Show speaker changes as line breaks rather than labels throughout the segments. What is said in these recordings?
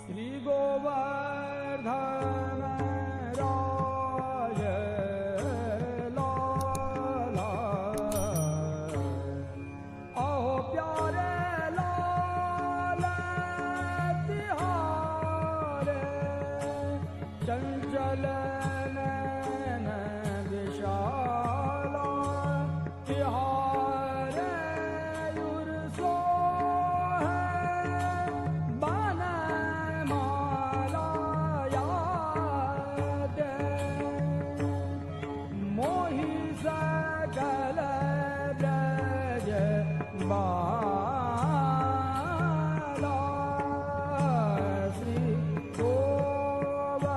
श्री गोवर्धन राय लाला, अहो प्यारे लाल तिहारे, चंचल नयन विशाला तिहारे युरसो है बन माला याद, मोहि सकल ब्रज बाला, श्री गोवर्धन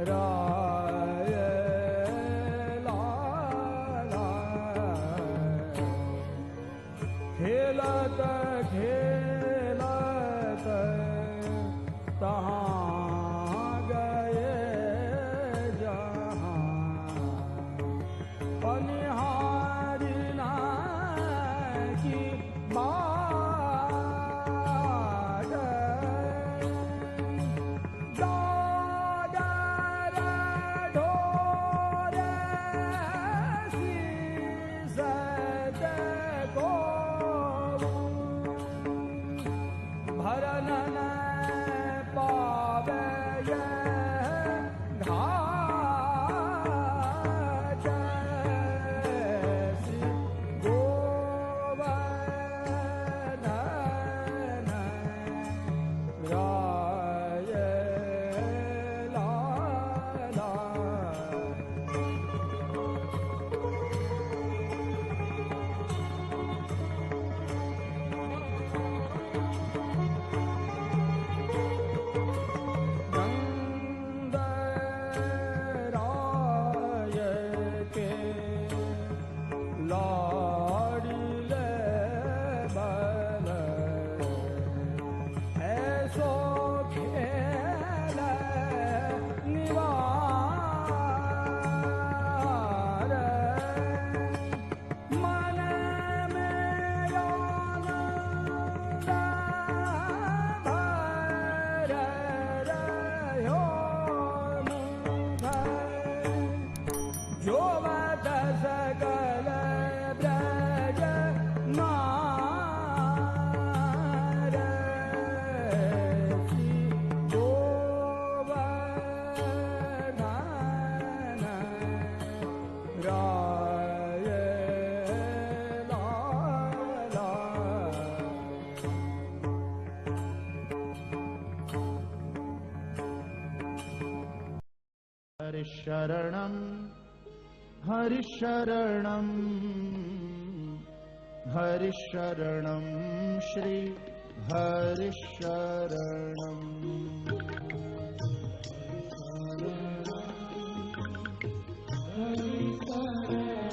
राय लाला, खेलत खेलत तहाँ गए जहाँ, पनिहारी की बाट, दादर ढोरे सीसत को भरन न पावे ये घाट, श्री गोवर्धन राय लाला, नंदराय के लाडिले बल, ऐसो खेल निवार, मन में आनंद भर रहो मुख, जो बद सकल ब्रज नार, श्री गोवर्धन राय लाला,
हरिशरणं हरिशरणं हरिशरणं श्री हरिशरणं, हरिशरणं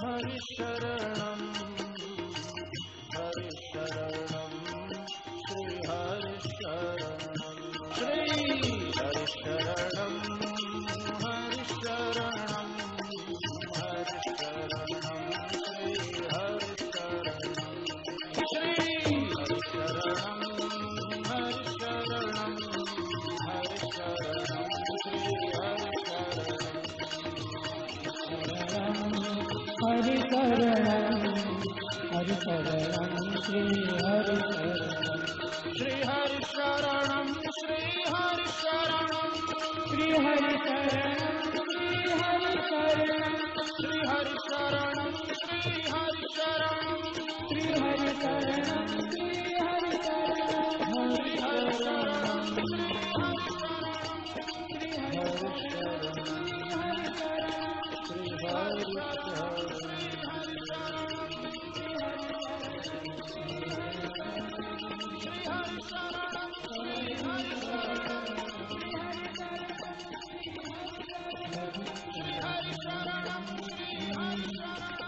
हरिशरणं श्री हरिशरणं, श्री हरिशरणं हरिशरणं हरिशरणं श्री हरिशरणं, श्री हरिशरणं हरिशरणं हरिशरणं श्री हरिशरणं,
हरिशरणं हरिशरणं श्री हरिशरणं,
श्री हरिशरणं श्री हरिशरणं
श्री हरिशरणं श्री हरिशरणं
श्री हरिशरणं श्री हरिशरणं
श्री हरिशरणं श्री हरिशरणं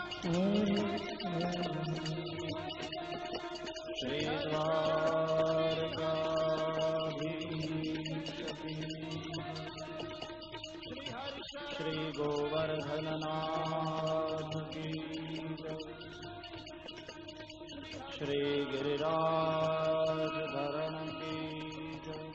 श्री द्वारकाधीश राज धरण की जय।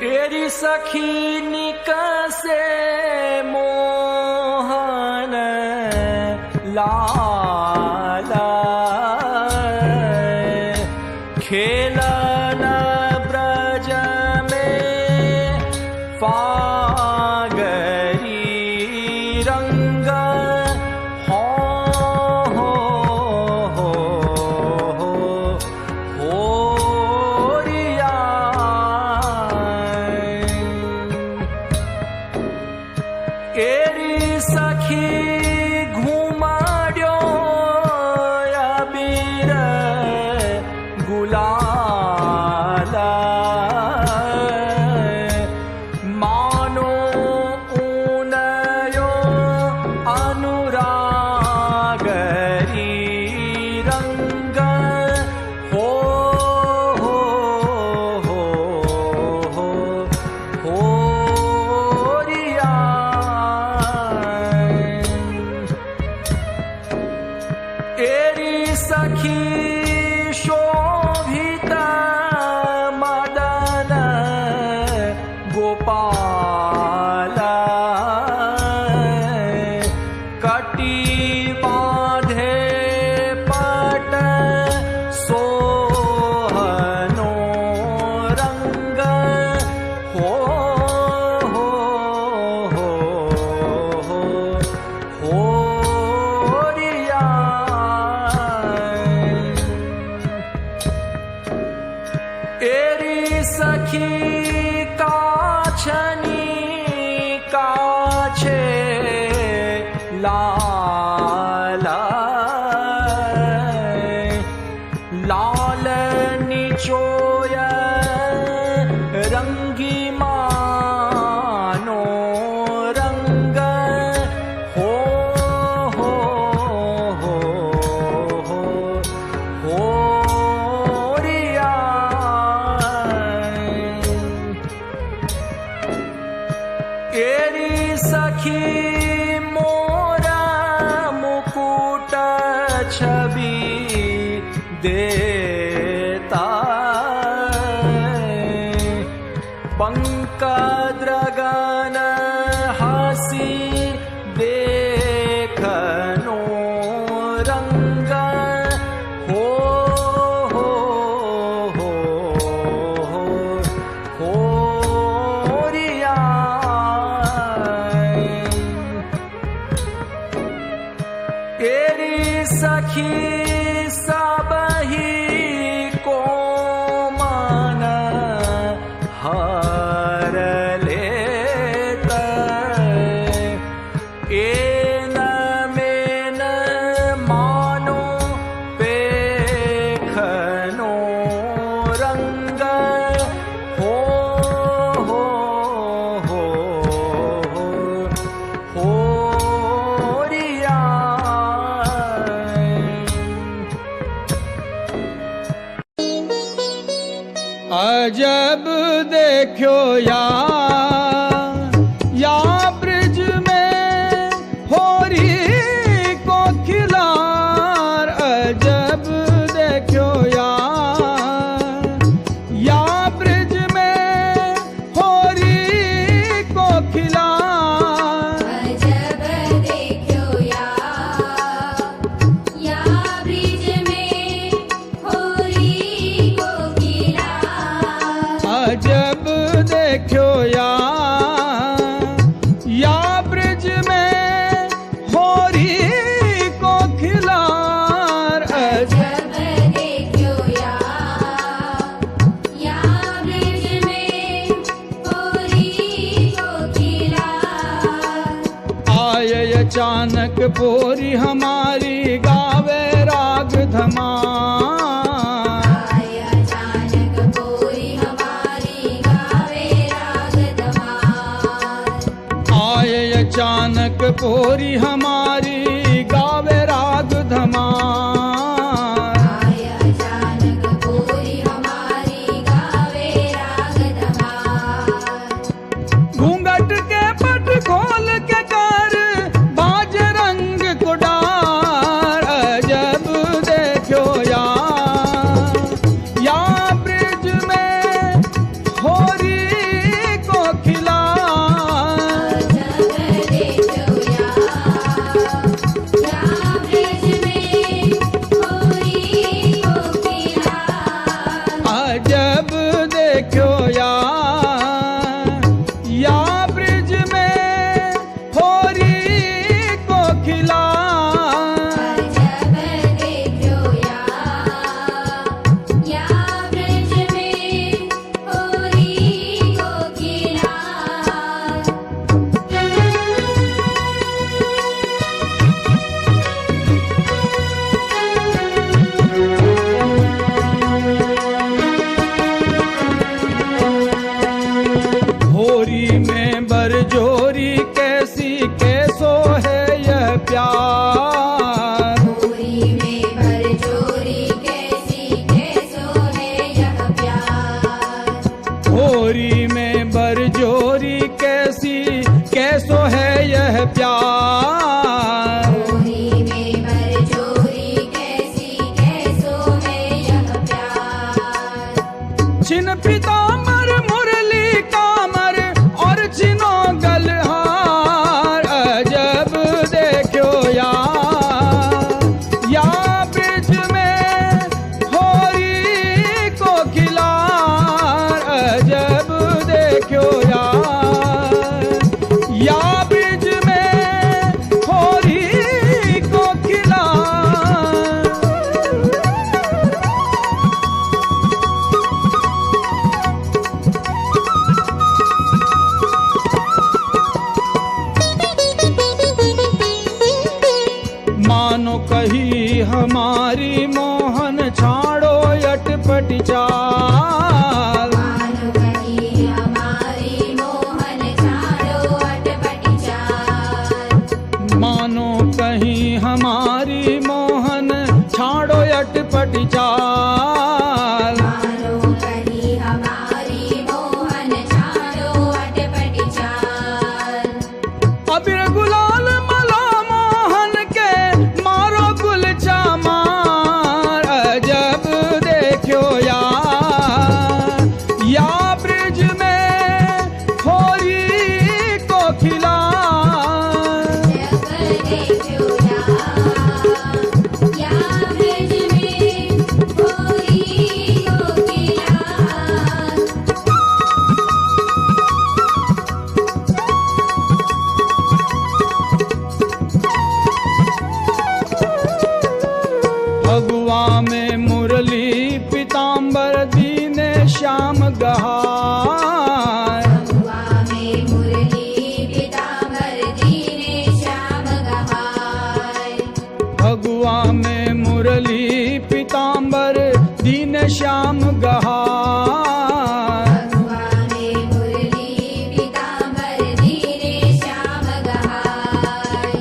तेरी सखी निकसे मोहन लाला खेलन ब्रज में फागरी रंग हो रिया एरी सखी घुमाड्यो अबीर गुलाला मानो ऊनयो अनुरागरी रंग हो रिया एरी सखी शोभित मदन गोपाला कटी बांधे पट सोहनो रंग हो रिया एरी सखी काछनी काछे लाला लाल निचोय रंगी मानो रंग हो रिया एरी सखी मोरा मुकुट छवि देता पंकद्रगन हसी देखनो रंग हो रिया एरी सखी सबही को मन हर लेत एन मेन मानो पेखनो रंग हो अजब देखो या ब्रिज में होरी को खिलार। अजब देखो या ब्रिज में होरी को खिलार।
अजब देखो या ब्रिज में होरी को खिलार।
अजब देखो या ब्रिज में होरी को खिलार।
अजब देखो या ब्रिज में होरी को खिलार।
आए अचानक पोरी हमारी गावे राग धमार।
आय अचानक पोरी हमारी गावे राग धमार।
आए अचानक पोरी हमारी गावे राग धमार।
आय अचानक पोरी हमारी गावे राग धमार।
घूंघट के पट खोल के कर बाज रंग को डार। अजब देखो या ब्रिज में होरी को खिलार।
अजब देखो या ब्रिज में होरी को खिलार।
अजब देखो या ब्रिज में होरी को खिलार।
अजब देखो या ब्रिज में होरी को खिलार।
होरी में बरजोरी कैसी कैसो है यह प्यार।
होरी में बरजोरी कैसी कैसो है यह प्यार।
होरी में बरजोरी कैसी कैसो है यह प्यार।
होरी में बरजोरी कैसी कैसो है यह प्यार।
छिन पीताम्बर मुरली कामर और छिनो गलहार। अजब देखो या ब्रिज में होरी को खिलार। अजब देखो या ब्रिज में होरी को खिलार। मानो कही हमारी मोहन छाड़ो अटपटी चाल।
मानो कही हमारी मोहन छाड़ो अटपटी चाल।
मानो कहीं हमारी मोहन छाड़ो अटपटी चाल।
मानो कही हमारी मोहन छाड़ो अटपटी चाल।
अबीर गुलाल मला मोहन के मारो गुलचा मार। अजब देखो या ब्रिज में होरी को खिलार।
अजब देखो या ब्रिज में होरी को खिलार। भगवा में मुरली पीताम्बर दीने श्याम गहार। भगवा में मुरली पीताम्बर दीने श्याम गहाय।
भगवा में मुरली पीताम्बर दीन श्याम गहार।
भगवा में मुरली पीताम्बर दीने श्याम गहाय।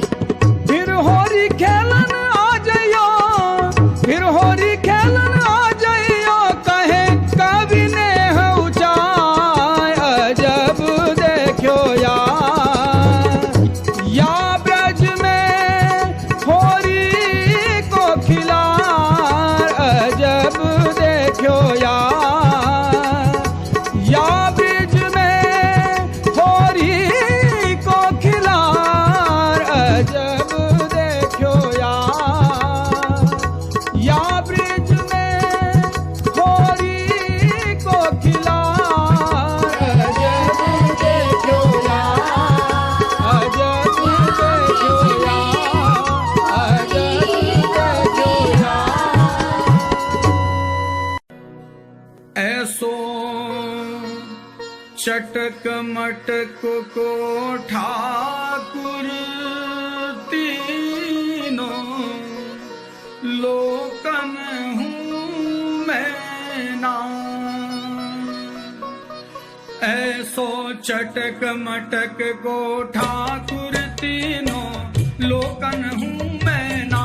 फिर होरी खेलन आ जाइयो, फिर होरी खेलन आ जाइयो, कहे कवि ने चटक मटक को ठाकुर तीनों लोकन हूँ मैं ना। ऐसो चटक मटक को ठाकुर तीनों लोकन हूँ मैं ना।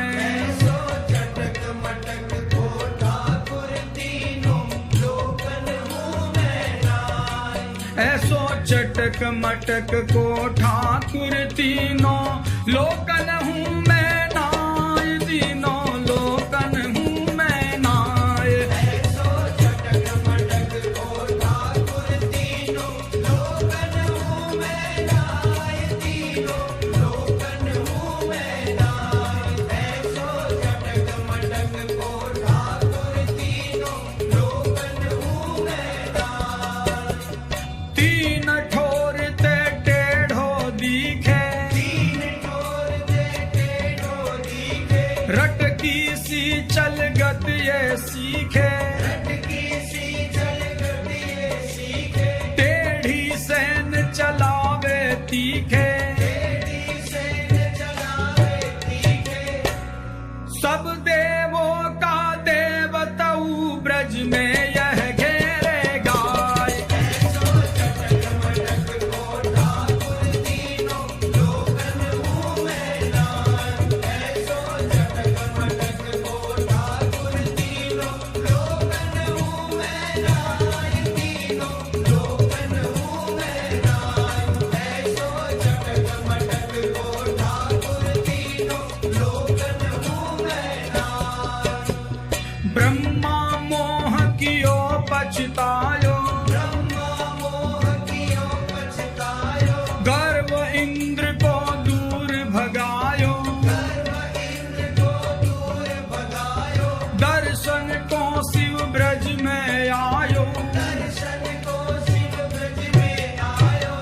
ऐसो चटक मटक को ठाकुर तीनों लोकन हूँ मैं नाय।
ऐसो चटक मटक को ठाकुर तीनों लोकन हूँ मैं नाय। तीनों लोकन हूँ मैं नाय।
ऐसो चटक मटक को ठाकुर तीनों लोकन हूँ मैं नाय। तीनों लोकन हूँ मैं नाय। ऐसो चटक मटक को ठाकुर तीनों लोकन हूँ मैं नाय।
तीन ठोर ते टेढ़ो दिखे,
तीन ठोर ते टेढ़ो दिखे,
रटकी सी चलगत ये सीखे।
रटकी सी चलगत ये सीखे,
टेढ़ी सेन चलावे तीखे।
टेढ़ी सेन चलावे तीखे।
सब देवों का देवतऊ ब्रज में यह घेरे गाय।
ऐसो चटक मटक को ठाकुर तीनों लोकन हूँ मैं नाय। ऐसो चटक मटक को ठाकुर तीनों लोकन हूँ मैं नाय। तीनों लोकन हूँ मैं नाय। ऐसो चटक मटक को ठाकुर तीनों लोकन हूँ मैं नाय।
ब्रह्मा मोह कियो पछतायो,
ब्रह्मा मोह कियो पछतायो,
गर्व इंद्र को दूर भगायो।
गर्व इंद्र को दूर भगायो।
दर्शन को शिव ब्रज में आयो।
दर्शन को शिव ब्रज में आयो।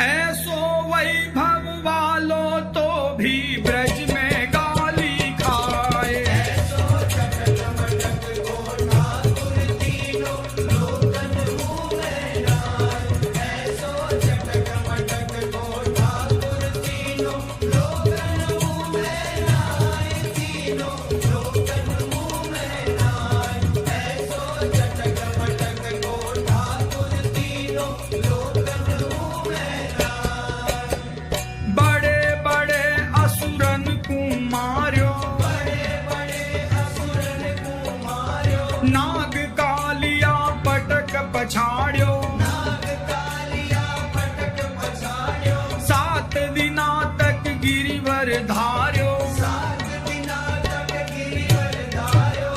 ऐसो वैभव वालो तो भी ब्रज में गाली खाए।
ऐसो चटक मटक को ठाकुर तीनों लोकन हूँ मैं नाय। ऐसो चटक मटक को ठाकुर तीनों लोकन हूँ मैं नाय। तीनों लोकन हूँ मैं नाय। ऐसो चटक मटक को ठाकुर तीनों लोकन हूँ मैं नाय।
बड़े बड़े असुरन को मार्यो,
बड़े बड़े असुरन को मार्यो।
नाग कालिया पटक पछाड़्यो।
नाग कालिया पटक पछाड़्यो।
7 दिना तक गिरिवर धार्यो।
7 दिना तक गिरिवर धार्यो।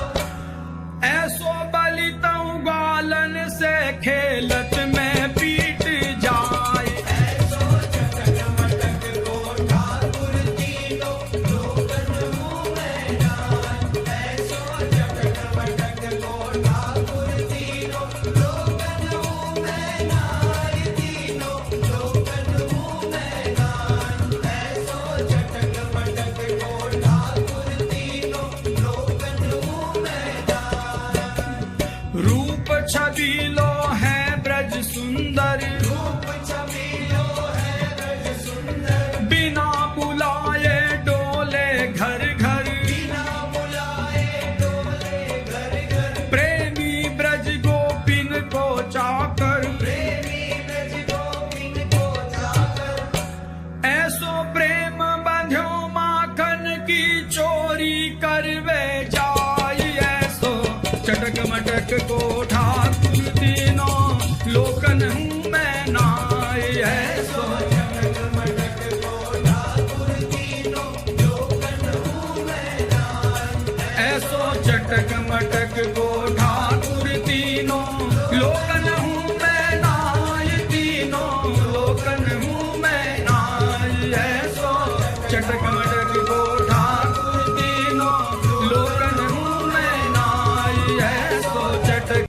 ऐसो बलि तऊ ग्वालन से खेलत में पीट जाए।
ऐसो चटक मटक को ठाकुर तीनों लोकन हूँ मैं नाय। ऐसो चटक मटक को ठाकुर तीनों लोकन हूँ मैं नाय। तीनों लोकन हूँ मैं नाय। ऐसो चटक मटक को ठाकुर तीनों लोकन हूँ मैं नाय।
रूप छबीलो है ब्रज सुंदर,
रूप छबीलो है ब्रज सुंदर,
बिना बुलाए डोले घर घर।
बिना बुलाए डोले घर घर।
प्रेमी ब्रज गोपिन को चाकर,
प्रेमी ब्रज गोपिन को जाकर,
ऐसो प्रेम बंध्यो माखन की चोरी करवे जाय। ऐसो चटक मटक को ठाकुर तीनों लोकन हूँ मैं नाय। ऐसो
चटक मटक को ठाकुर तीनों लोकन हूँ मैं नाय।
ऐसो चटक मटक को ठाकुर तीनों लोकन हूँ मैं नाय। तीनों लोकन हूँ मैं नाय। ऐसो चटक मटक को ठाकुर तीनों लोकन हूँ मैं नाय। ऐसो चटक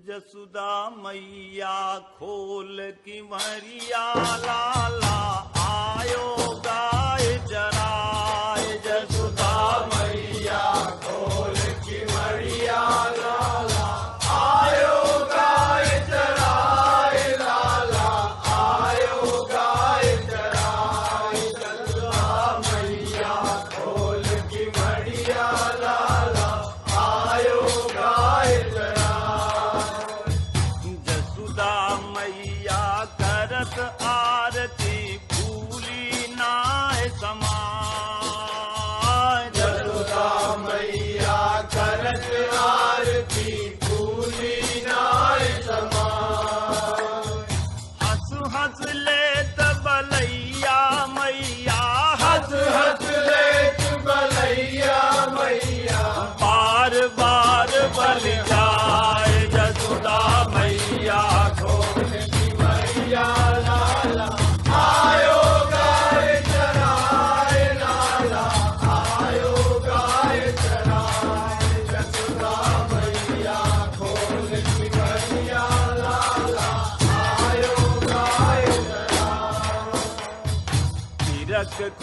जसुदा मैया खोल की मरिया लाला आयो गाय जराय। जसुदा मैया खोल की मरिया लाला आयो गाय जराय।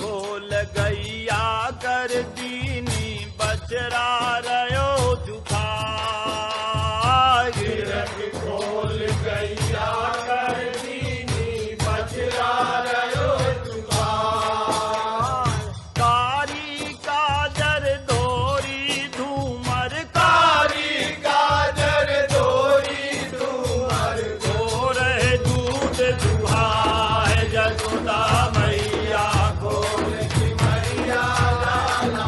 खोल गैया कर दीनी बचरा रयो जुखा गिरक खोल गैया कर दीनी बचरा रयो जुखा कारी काजर दोरी धूमर कारी काजर दोरी धूमर गोरे दूध दुहा जसोदा मैया खोल की मैया लाला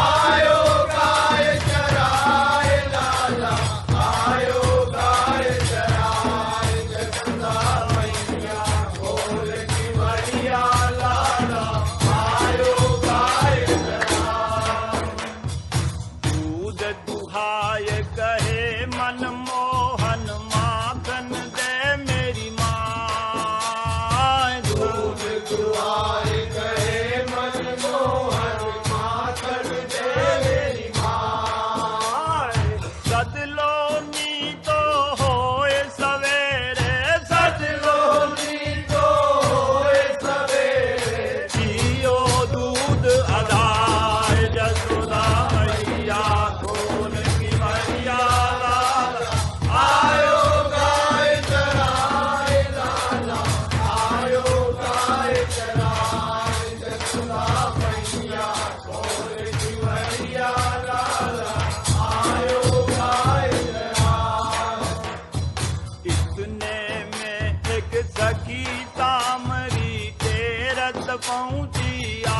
आयो गाय चराए लाला आयो गाय चराए जसोदा मैया खोल की मैया लाला आयो गाय चराए दूध दुहाय कहे मनमोहन माखन दे मेरी माँ दूध दुहाय कहे मनमोहन माखन दे मेरी माँ सदलो नी तो होए सवेरे सदलो नी तो होए सवेरे पियो दूध अदाय जसोदा मैया खोल की मैया लाला आयो गाय चराए लाला आयो गाय चराए जसोदा मैया खोल की मैया लाला आयो गाय चराए इतने में एक सखी तामरी तेरत पहुंची आ